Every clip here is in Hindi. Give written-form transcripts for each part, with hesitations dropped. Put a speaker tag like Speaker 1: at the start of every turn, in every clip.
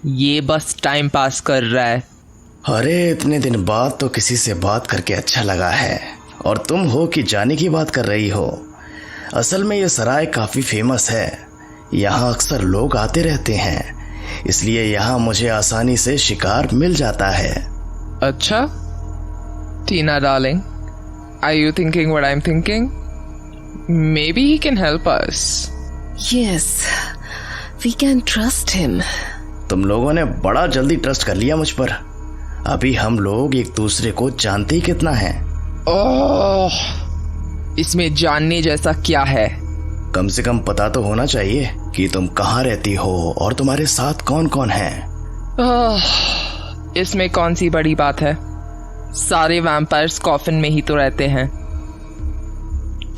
Speaker 1: ये बस टाइम पास कर रहा है।
Speaker 2: अरे इतने दिन बाद तो किसी से बात करके अच्छा लगा है। और तुम हो कि जाने की बात कर रही हो। असल में ये सराय काफ़ी फेमस है, यहाँ अक्सर लोग आते रहते हैं, इसलिए यहाँ मुझे आसानी से शिकार मिल जाता है।
Speaker 1: अच्छा Tina darling, are you thinking what I am thinking? Maybe he can help us.
Speaker 3: Yes, we can trust him.
Speaker 2: तुम लोगों ने बड़ा जल्दी ट्रस्ट कर लिया मुझ पर। अभी हम लोग एक दूसरे को जानते ही कितना है।
Speaker 1: ओह, इसमें जानने जैसा क्या है?
Speaker 2: कम से कम पता तो होना चाहिए कि तुम कहाँ रहती हो और तुम्हारे साथ कौन कौन है।
Speaker 1: इसमें कौन सी बड़ी बात है? सारे वैम्पायर्स कॉफिन में ही तो रहते हैं।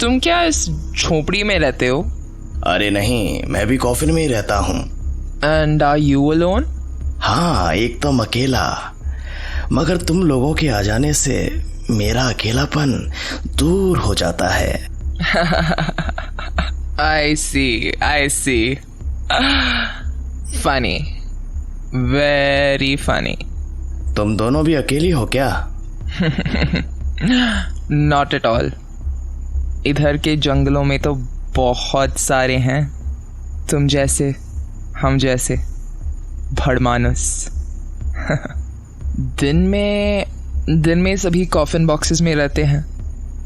Speaker 1: तुम क्या इस झोपड़ी में रहते हो?
Speaker 2: अरे नहीं, मैं भी कॉफिन में ही रहता हूँ।
Speaker 1: And are you alone?
Speaker 2: हाँ, एकदम अकेला। मगर तुम लोगों के आ जाने से मेरा अकेलापन दूर हो जाता है।
Speaker 1: I see. Funny. Very funny.
Speaker 2: तुम दोनों भी अकेली हो क्या?
Speaker 1: Not at all. इधर के जंगलों में तो बहुत सारे हैं, तुम जैसे, हम जैसे भड़मानुस। दिन में सभी कॉफिन बॉक्सेस में रहते हैं,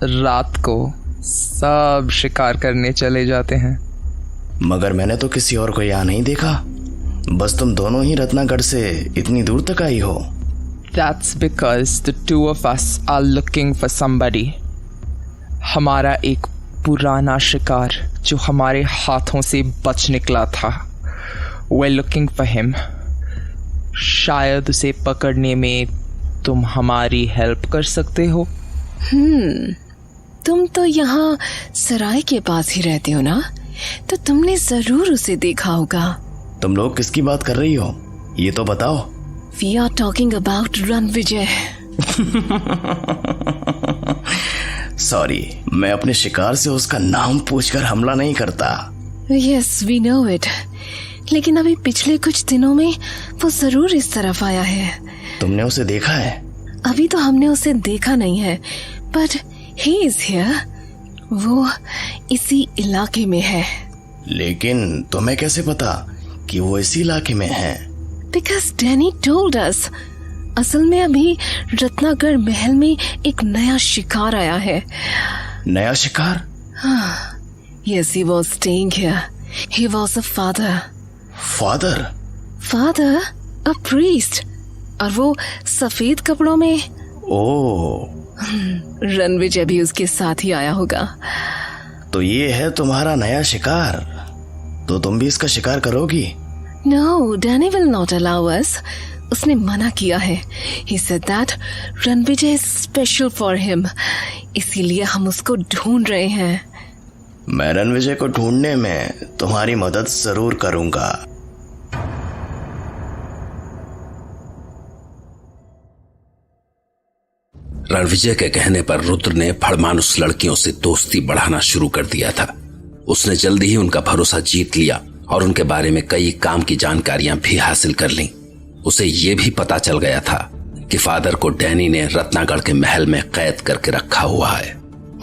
Speaker 1: रात को सब शिकार करने चले जाते हैं।
Speaker 2: मगर मैंने तो किसी और को यहाँ नहीं देखा, बस तुम दोनों ही रत्नागढ़ से इतनी दूर तक आई हो।
Speaker 1: That's because the two of us are looking for somebody. हमारा एक पुराना शिकार जो हमारे हाथों से बच निकला था, We're looking for him. शायद उसे पकड़ने में तुम हमारी हेल्प कर सकते हो।
Speaker 3: तुम तो यहाँ सराय के पास ही रहते हो ना, तो तुमने जरूर उसे देखा होगा।
Speaker 2: तुम लोग किसकी बात कर रही हो, ये तो बताओ।
Speaker 3: We are talking about Ranvijay.
Speaker 2: Sorry, मैं अपने शिकार से उसका नाम पूछकर हमला नहीं करता।
Speaker 3: Yes, we know it. लेकिन अभी पिछले कुछ दिनों में वो जरूर इस तरफ आया है।
Speaker 2: तुमने उसे देखा है?
Speaker 3: अभी तो हमने उसे देखा नहीं है, but he is here. वो इसी इलाके में है।
Speaker 2: लेकिन तुम्हें कैसे पता कि वो इसी इलाके में है?
Speaker 3: Because Danny told us. असल में अभी रत्नागढ़ महल में एक नया शिकार आया है।
Speaker 2: नया शिकार?
Speaker 3: Yes, he was staying here. He was a father.
Speaker 2: Father?
Speaker 3: A priest. और वो सफेद कपड़ों में।
Speaker 2: ओह,
Speaker 3: रणविजय भी उसके साथ ही आया होगा।
Speaker 2: तो ये है तुम्हारा नया शिकार, तो तुम भी इसका शिकार करोगी?
Speaker 3: No, Danny will not allow us. उसने मना किया है। He said that Ranvijay is special for him. इसीलिए हम उसको ढूंढ रहे हैं।
Speaker 2: मैं रणविजय को ढूंढने में तुम्हारी मदद जरूर करूंगा।
Speaker 4: रणविजय के कहने पर रुद्र ने भड़मानुस लड़कियों से दोस्ती बढ़ाना शुरू कर दिया था। उसने जल्दी ही उनका भरोसा जीत लिया और उनके बारे में कई काम की जानकारियां भी हासिल कर लीं। उसे ये भी पता चल गया था कि फादर को डैनी ने रत्नागढ़ के महल में कैद करके रखा हुआ है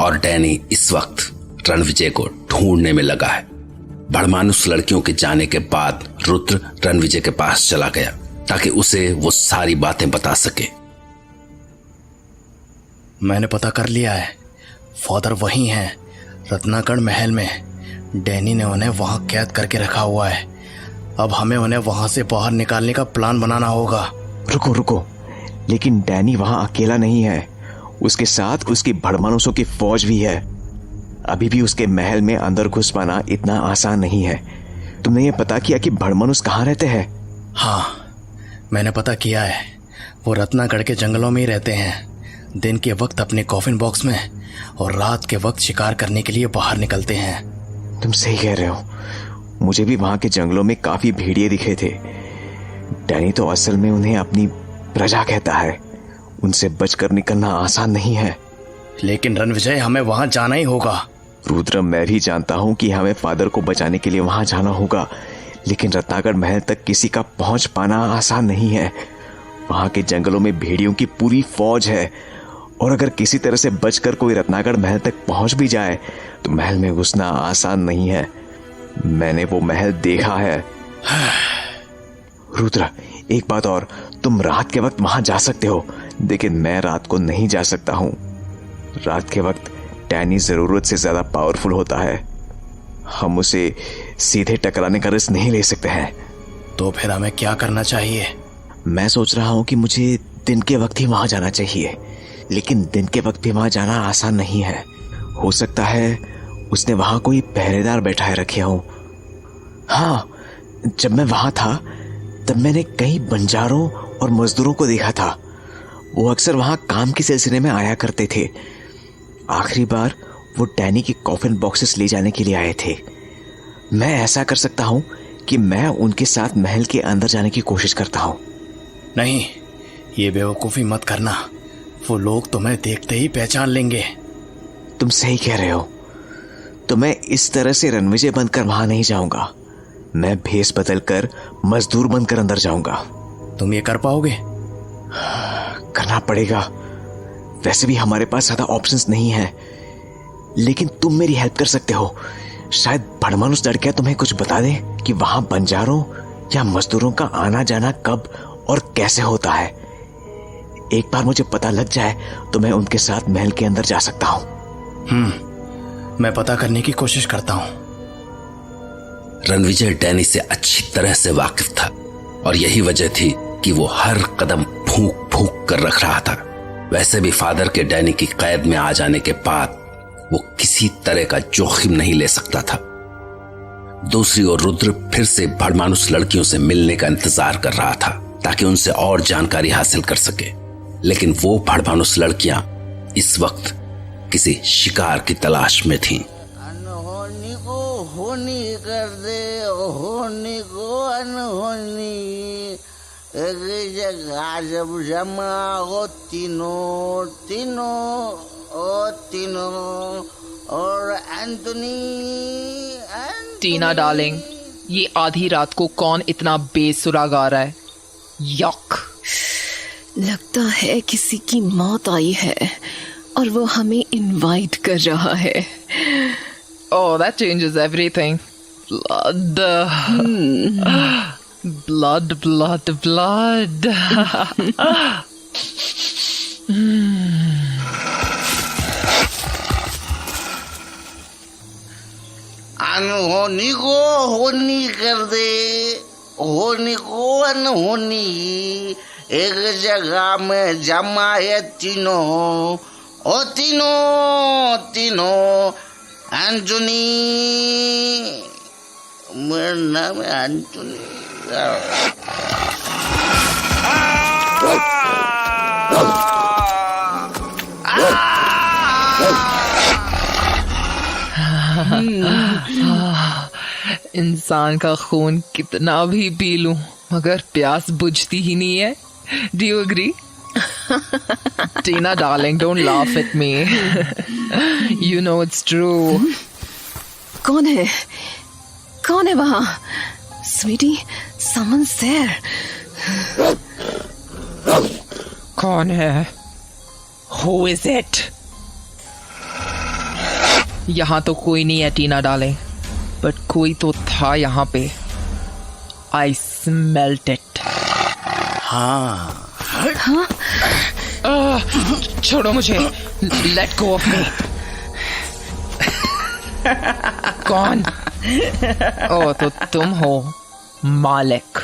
Speaker 4: और डैनी इस वक्त रणविजय को ढूंढने में लगा है। भड़मानुस लड़कियों के जाने के बाद रुद्र रणविजय के पास चला गया ताकि उसे वो सारी बातें बता सके।
Speaker 2: मैंने पता कर लिया है, फादर वही हैं, रत्नागढ़ महल में। डैनी ने उन्हें वहां कैद करके रखा हुआ है। अब हमें उन्हें वहां से बाहर निकालने का प्लान बनाना होगा।
Speaker 5: रुको, लेकिन डैनी वहां अकेला नहीं है, उसके साथ उसकी भड़मानुसों की फौज भी है। अभी भी उसके महल में अंदर घुस पाना इतना आसान नहीं है। तुमने ये पता किया कि भड़मानुस कहाँ रहते हैं?
Speaker 2: हाँ, मैंने पता किया है। वो रत्नागढ़ के जंगलों में ही रहते हैं। दिन के वक्त अपने कॉफिन बॉक्स में और रात के वक्त शिकार करने के लिए बाहर निकलते हैं।
Speaker 5: तुम सही कह रहे हो, मुझे भी वहां के जंगलों में काफी भेड़िए दिखे थे। डैनी तो असल में उन्हें अपनी प्रजा कहता है। उनसे बचकर निकलना आसान नहीं है।
Speaker 2: लेकिन रणविजय, हमें वहां जाना ही होगा।
Speaker 5: रुद्र, मैं भी जानता हूं कि हमें फादर को बचाने के लिए वहां जाना होगा, लेकिन रत्नागढ़ महल तक किसी का पहुंच पाना आसान नहीं है। वहां के जंगलों में भेड़ियों की पूरी फौज है, और अगर किसी तरह से बचकर कोई रत्नागढ़ महल तक पहुंच भी जाए तो महल में घुसना आसान नहीं है। मैंने वो महल देखा है। रुद्र, एक बात और, तुम रात के वक्त वहां जा सकते हो, लेकिन मैं रात को नहीं जा सकता हूं। रात के वक्त डैनी जरूरत से ज्यादा पावरफुल होता है। हम उसे सीधे टकराने का रिस्क नहीं ले सकते हैं।
Speaker 2: तो फिर हमें क्या करना चाहिए?
Speaker 5: मैं सोच रहा हूं कि मुझे दिन के वक्त ही वहां जाना चाहिए, लेकिन दिन के वक्त भी वहां जाना आसान नहीं है। हो सकता है उसने वहां कोई पहरेदार बैठाए रखे हो। हाँ, जब मैं वहां था तब मैंने कई बंजारों और मजदूरों को देखा था। वो अक्सर वहां काम के सिलसिले में आया करते थे। आखिरी बार वो डैनी के कॉफिन बॉक्सेस ले जाने के लिए आए थे। मैं ऐसा कर सकता हूं कि मैं उनके साथ महल के अंदर जाने की कोशिश करता हूं।
Speaker 2: नहीं, ये बेवकूफ़ी मत करना। वो लोग तुम्हें देखते ही पहचान लेंगे।
Speaker 5: तुम सही कह रहे हो। तो मैं इस तरह से रणविजय बनकर वहां नहीं जाऊंगा। मैं भेष बदलकर मजदूर बनकर अंदर जाऊंगा।
Speaker 2: तुम ये कर पाओगे?
Speaker 5: करना पड़ेगा। वैसे भी हमारे पास ज्यादा ऑप्शंस नहीं है, लेकिन तुम मेरी हेल्प कर सकते हो। शायद भड़मानुस लड़कियां तुम्हें कुछ बता दे कि वहां बंजारों या मजदूरों का आना जाना कब और कैसे होता है। एक बार मुझे पता लग जाए तो मैं उनके साथ महल के अंदर जा सकता हूं।
Speaker 2: मैं पता करने की कोशिश करता हूं।
Speaker 4: रणविजय डैनी से अच्छी तरह से वाकिफ था, और यही वजह थी कि वो हर कदम फूंक फूंक कर रख रहा था। वैसे भी फादर के डैनी की कैद में आ जाने के बाद वो किसी तरह का जोखिम नहीं ले सकता था। दूसरी ओर रुद्र फिर से भड़मानुस लड़कियों से मिलने का इंतजार कर रहा था ताकि उनसे और जानकारी हासिल कर सके, लेकिन वो भड़मानुस लड़कियां इस वक्त किसी शिकार की तलाश में थीं।
Speaker 6: अनहोनी को होनी कर दे, होनी को अनहोनी। एक जगह जब जमा हो तीनों और एंथोनी।
Speaker 1: टीना डार्लिंग, ये आधी रात को कौन इतना बेसुरा गा रहा है? यक।
Speaker 3: लगता है किसी की मौत आई है और वो हमें इनवाइट कर रहा है।
Speaker 1: Oh, that changes everything. Blood. Blood.
Speaker 6: अनहोनी को होनी कर दे, होनी को अनहोनी। एक जगह में जमा है तीनों एंटोनी। मेरा नाम है एंटोनी।
Speaker 1: इंसान का खून कितना भी पी लूं मगर प्यास बुझती ही नहीं है। Do you agree? Tina darling, don't laugh at me. You know it's true.
Speaker 3: कौन है वहां? Sweety, someone's there.
Speaker 1: कौन है? Who is it? यहाँ तो कोई नहीं है टीना डार्लिंग, बट कोई तो था यहाँ पे। I smelt it.
Speaker 2: हाँ।
Speaker 1: छोड़ो मुझे। Let go of me. कौन? ओ, तो तुम हो मालिक।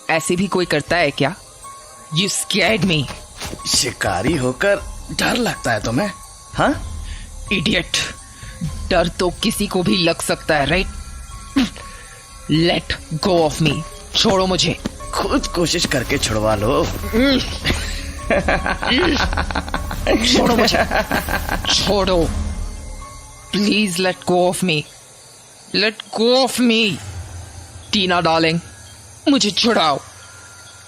Speaker 1: ऐसे भी कोई करता है क्या? You scared me.
Speaker 2: शिकारी होकर डर लगता है तुम्हें? हाँ?
Speaker 1: Idiot. डर तो किसी को भी लग सकता है, right? Let go of me. छोड़ो मुझे।
Speaker 2: खुद कोशिश करके छुड़वा लो।
Speaker 1: छोड़ो मुझे। छोड़ो। Please let go of me. Let go of me. Tina darling, मुझे छुड़ाओ।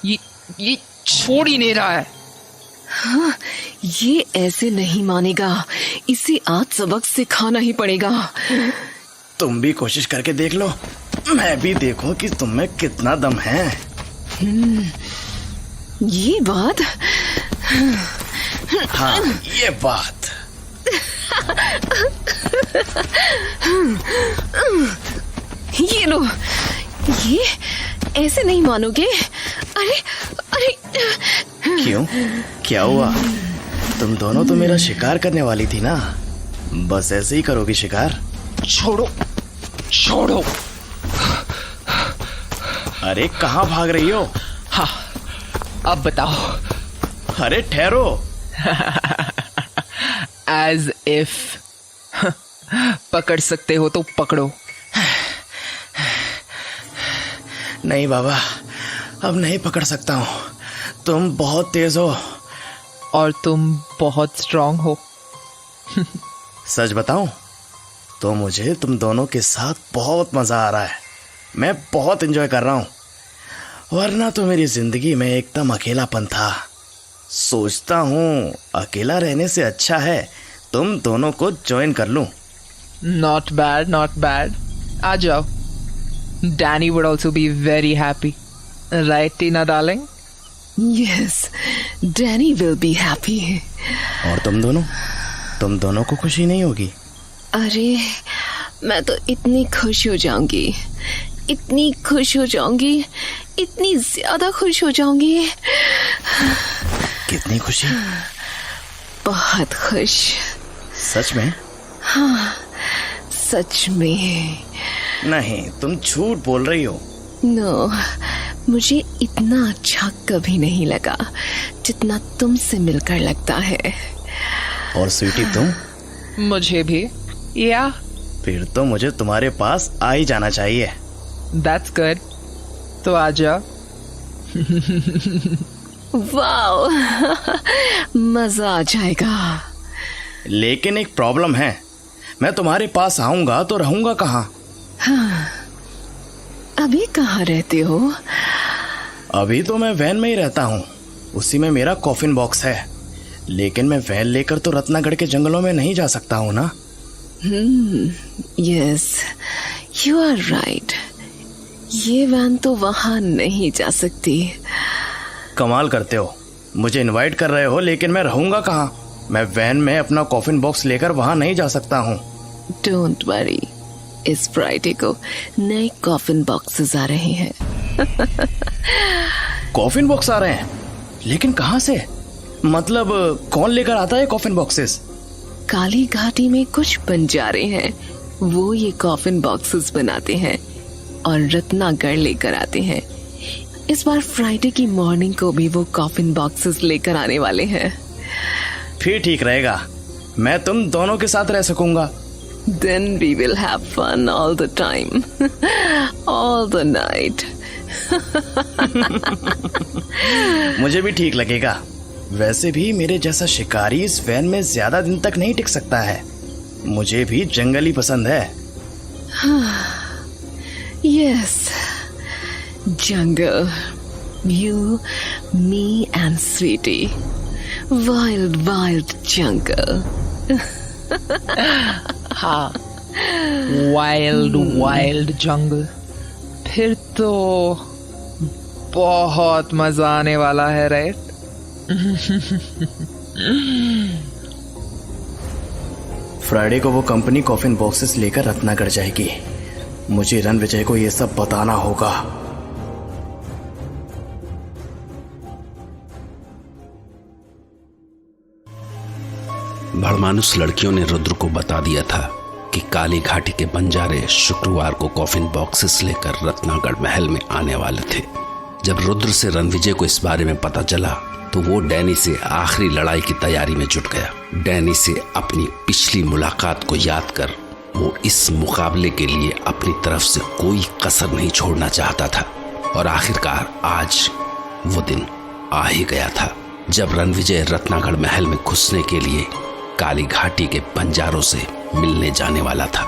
Speaker 1: ये छोड़ ही नहीं रहा है।
Speaker 3: हाँ, ये ऐसे नहीं मानेगा। इसे आज सबक सिखाना ही पड़ेगा।
Speaker 2: तुम भी कोशिश करके देख लो। मैं भी देखूं कि तुम में कितना दम है।
Speaker 3: ये बात।
Speaker 2: हाँ, ये बात।
Speaker 3: ये लो, ये ऐसे नहीं मानोगे। अरे अरे,
Speaker 2: क्यों, क्या हुआ? तुम दोनों तो मेरा शिकार करने वाली थी ना, बस ऐसे ही करोगी शिकार?
Speaker 1: छोड़ो छोड़ो।
Speaker 2: अरे कहाँ भाग रही हो?
Speaker 1: हाँ, अब बताओ।
Speaker 2: अरे ठहरो।
Speaker 1: As if पकड़ सकते हो तो पकड़ो।
Speaker 2: नहीं बाबा, अब नहीं पकड़ सकता हूँ, तुम बहुत तेज हो।
Speaker 1: और तुम बहुत स्ट्रांग हो।
Speaker 2: सच बताऊं तो मुझे तुम दोनों के साथ बहुत मजा आ रहा है। मैं बहुत एंजॉय कर रहा हूँ, वरना तो मेरी जिंदगी में एकदम अकेलापन था। सोचता हूँ अकेला रहने से अच्छा है तुम दोनों को ज्वाइन कर लूं।
Speaker 1: Not bad, not bad. आ जाओ। Danny would also be very happy. Right, Tina darling?
Speaker 3: yes, Danny will be happy.
Speaker 2: और तुम दोनों को खुशी नहीं होगी?
Speaker 3: अरे मैं तो इतनी खुश हो जाऊंगी, इतनी खुश हो जाऊंगी, इतनी ज्यादा खुश हो जाऊंगी।
Speaker 2: कितनी खुशी?
Speaker 3: बहुत खुश।
Speaker 2: सच में?
Speaker 3: हाँ, सच में।
Speaker 2: नहीं, तुम झूठ बोल रही हो।
Speaker 3: नो, मुझे इतना अच्छा कभी नहीं लगा जितना तुमसे मिलकर लगता है।
Speaker 2: और स्वीटी तुम?
Speaker 1: मुझे भी। या
Speaker 2: फिर तो मुझे तुम्हारे पास आ ही जाना चाहिए।
Speaker 1: That's good. तो आ जाओ।
Speaker 3: वाओ, मजा आ जाएगा।
Speaker 2: लेकिन एक प्रॉब्लम है, मैं तुम्हारे पास आऊंगा तो रहूंगा कहाँ?
Speaker 3: हाँ, अभी कहाँ रहते हो?
Speaker 2: अभी तो मैं वैन में ही रहता हूँ, उसी में मेरा कॉफिन बॉक्स है। लेकिन मैं वैन लेकर तो रत्नागढ़ के जंगलों में नहीं जा सकता हूँ ना।
Speaker 3: Yes, you are right. ये वैन तो वहां नहीं जा सकती।
Speaker 2: कमाल करते हो, मुझे इनवाइट कर रहे हो लेकिन मैं रहूंगा कहाँ? मैं वैन में अपना कॉफिन बॉक्स लेकर वहां नहीं जा सकता हूँ।
Speaker 3: डोंट वरी, इस फ्राइडे को नए कॉफिन बॉक्सेस आ रहे हैं।
Speaker 2: कॉफिन बॉक्स आ रहे हैं? लेकिन कहाँ से? मतलब कौन लेकर आता है कॉफिन बॉक्सेस?
Speaker 3: काली घाटी में कुछ बंजारे हैं, वो ये कॉफिन बॉक्सेस बनाते हैं और रत्नागढ़ लेकर आते हैं। इस बार फ्राइडे की मॉर्निंग को भी वो कॉफिन बॉक्सेस लेकर आने वाले हैं।
Speaker 2: फिर ठीक रहेगा, मैं तुम दोनों के साथ रह सकूंगा।
Speaker 3: Then we will have fun all the time, all the night.
Speaker 2: मुझे भी ठीक लगेगा। वैसे भी मेरे जैसा शिकारी इस वैन में ज्यादा दिन तक नहीं टिक सकता है। मुझे भी जंगल ही पसंद है।
Speaker 3: Yes, jungle. You, me and Sweetie. Wild, wild jungle.
Speaker 1: हाँ, वाइल्ड वाइल्ड जंगल। फिर तो बहुत मजा आने वाला है, राइट?
Speaker 2: फ्राइडे को वो कंपनी कॉफिन बॉक्सेस लेकर रत्नागढ़ जाएगी। मुझे रणविजय को ये सब बताना होगा।
Speaker 4: भड़मानुस लड़कियों ने रुद्र को बता दिया था कि काली घाटी के बंजारे शुक्रवार को कॉफिन बॉक्सेस लेकर रत्नागढ़ महल में आने वाले थे। जब रुद्र से रणविजय को इस बारे में पता चला तो वो डैनी से आखिरी लड़ाई की तैयारी में जुट गया। डैनी से अपनी पिछली मुलाकात को याद कर वो इस मुकाबले के लिए अपनी तरफ से कोई कसर नहीं छोड़ना चाहता था। और आखिरकार आज वो दिन आ ही गया था जब रणविजय रत्नागढ़ महल में घुसने के लिए काली घाटी के बंजारों से मिलने जाने वाला था।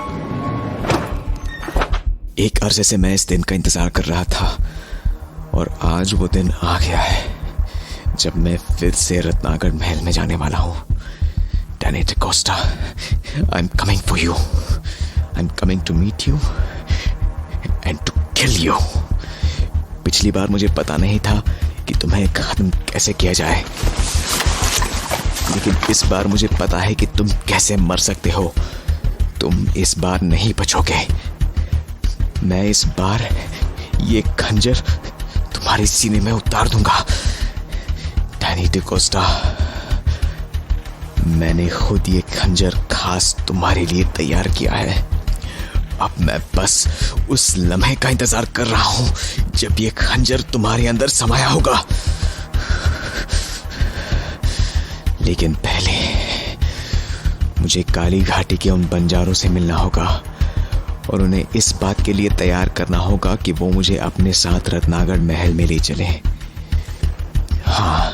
Speaker 5: एक अरसे से मैं इस दिन का इंतजार कर रहा था और आज वो दिन आ गया है जब मैं फिर से रत्नागढ़ महल में जाने वाला हूँ। Danny D'Costa, I am coming for you. I am coming to meet you and to kill you. पिछली बार मुझे पता नहीं था कि तुम्हें खत्म कैसे किया जाए, लेकिन इस बार मुझे पता है कि तुम कैसे मर सकते हो। तुम इस बार नहीं बचोगे। मैं इस बार ये खंजर तुम्हारे सीने में उतार दूंगा। डैनी डिकोस्टा, मैंने खुद ये खंजर खास तुम्हारे लिए तैयार किया है। अब मैं बस उस लम्हे का इंतजार कर रहा हूं जब ये खंजर तुम्हारे अंदर समाया होगा। लेकिन पहले मुझे काली घाटी के उन बंजारों से मिलना होगा और उन्हें इस बात के लिए तैयार करना होगा कि वो मुझे अपने साथ रत्नागढ़ महल में ले चले। हाँ,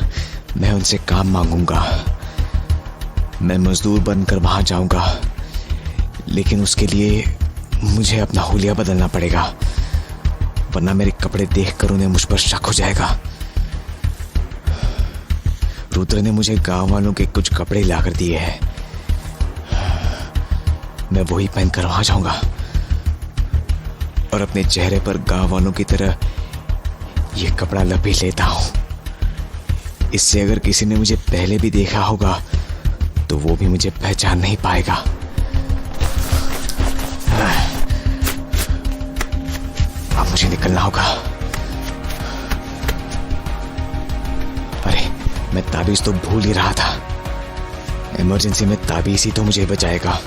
Speaker 5: मैं उनसे काम मांगूंगा। मैं मजदूर बनकर वहां जाऊंगा, लेकिन उसके लिए मुझे अपना हुलिया बदलना पड़ेगा, वरना मेरे कपड़े देखकर उन्हें मुझ पर शक हो जाएगा। रुद्र ने मुझे गांव वालों के कुछ कपड़े लाकर दिए हैं। मैं वही पहनकर वहां जाऊंगा और अपने चेहरे पर गांव वालों की तरह ये कपड़ा लपेट लेता हूं। इससे अगर किसी ने मुझे पहले भी देखा होगा तो वो भी मुझे पहचान नहीं पाएगा। अब मुझे निकलना होगा। अरे, मैं ताबीज तो भूल ही रहा था। इमरजेंसी में ताबीज ही तो मुझे बचाएगा।